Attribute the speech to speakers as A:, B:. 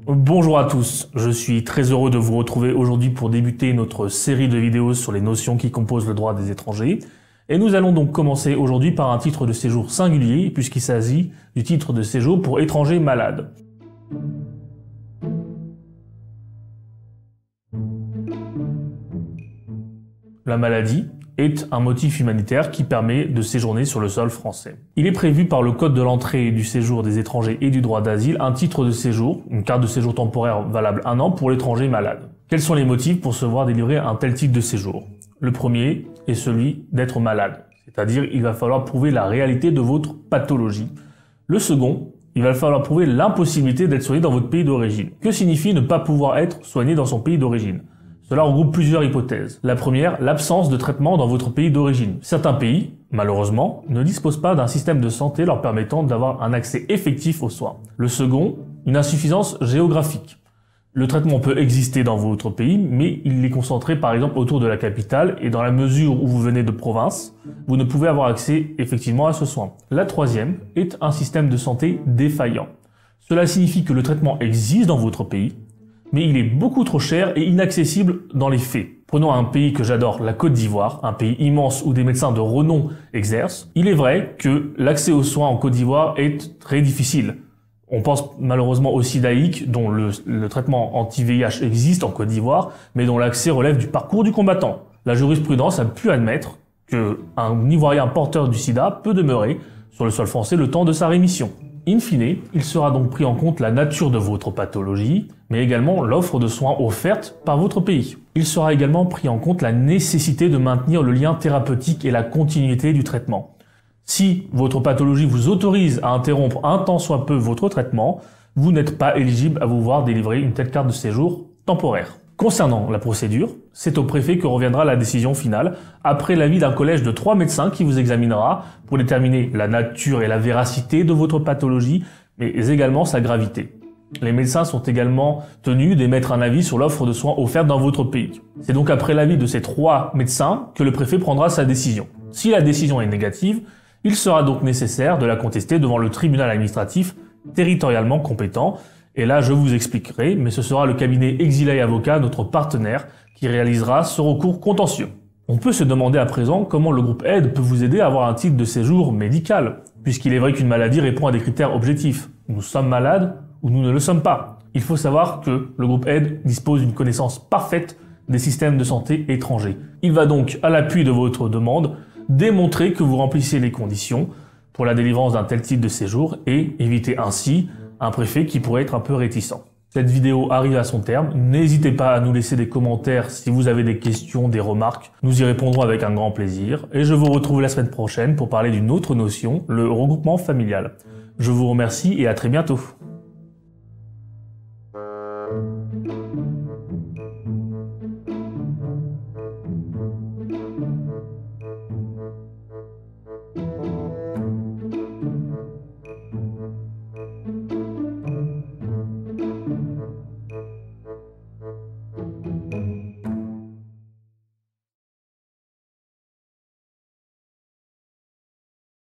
A: Bonjour à tous, je suis très heureux de vous retrouver aujourd'hui pour débuter notre série de vidéos sur les notions qui composent le droit des étrangers. Et nous allons donc commencer aujourd'hui par un titre de séjour singulier, puisqu'il s'agit du titre de séjour pour étranger malade. La maladie est un motif humanitaire qui permet de séjourner sur le sol français. Il est prévu par le Code de l'entrée et du séjour des étrangers et du droit d'asile un titre de séjour, une carte de séjour temporaire valable 1 an pour l'étranger malade. Quels sont les motifs pour se voir délivrer un tel titre de séjour? Le premier est celui d'être malade, c'est-à-dire il va falloir prouver la réalité de votre pathologie. Le second, il va falloir prouver l'impossibilité d'être soigné dans votre pays d'origine. Que signifie ne pas pouvoir être soigné dans son pays d'origine? Cela regroupe plusieurs hypothèses. La première, l'absence de traitement dans votre pays d'origine. Certains pays, malheureusement, ne disposent pas d'un système de santé leur permettant d'avoir un accès effectif aux soins. Le second, une insuffisance géographique. Le traitement peut exister dans votre pays, mais il est concentré par exemple autour de la capitale et dans la mesure où vous venez de province, vous ne pouvez avoir accès effectivement à ce soin. La troisième est un système de santé défaillant. Cela signifie que le traitement existe dans votre pays, mais il est beaucoup trop cher et inaccessible dans les faits. Prenons un pays que j'adore, la Côte d'Ivoire, un pays immense où des médecins de renom exercent. Il est vrai que l'accès aux soins en Côte d'Ivoire est très difficile. On pense malheureusement au SIDAïque, dont le traitement anti-VIH existe en Côte d'Ivoire, mais dont l'accès relève du parcours du combattant. La jurisprudence a pu admettre qu'un Ivoirien porteur du sida peut demeurer sur le sol français le temps de sa rémission. In fine, il sera donc pris en compte la nature de votre pathologie, mais également l'offre de soins offerte par votre pays. Il sera également pris en compte la nécessité de maintenir le lien thérapeutique et la continuité du traitement. Si votre pathologie vous autorise à interrompre un tant soit peu votre traitement, vous n'êtes pas éligible à vous voir délivrer une telle carte de séjour temporaire. Concernant la procédure, c'est au préfet que reviendra la décision finale, après l'avis d'un collège de 3 médecins qui vous examinera pour déterminer la nature et la véracité de votre pathologie, mais également sa gravité. Les médecins sont également tenus d'émettre un avis sur l'offre de soins offerte dans votre pays. C'est donc après l'avis de ces 3 médecins que le préfet prendra sa décision. Si la décision est négative, il sera donc nécessaire de la contester devant le tribunal administratif territorialement compétent. Et là, je vous expliquerai, mais ce sera le cabinet Exilei Avocat, notre partenaire, qui réalisera ce recours contentieux. On peut se demander à présent comment le groupe Aide peut vous aider à avoir un titre de séjour médical, puisqu'il est vrai qu'une maladie répond à des critères objectifs. Nous sommes malades ou nous ne le sommes pas. Il faut savoir que le groupe Aide dispose d'une connaissance parfaite des systèmes de santé étrangers. Il va donc, à l'appui de votre demande, démontrer que vous remplissez les conditions pour la délivrance d'un tel titre de séjour et éviter ainsi un préfet qui pourrait être un peu réticent. Cette vidéo arrive à son terme. N'hésitez pas à nous laisser des commentaires si vous avez des questions, des remarques. Nous y répondrons avec un grand plaisir. Et je vous retrouve la semaine prochaine pour parler d'une autre notion, le regroupement familial. Je vous remercie et à très bientôt.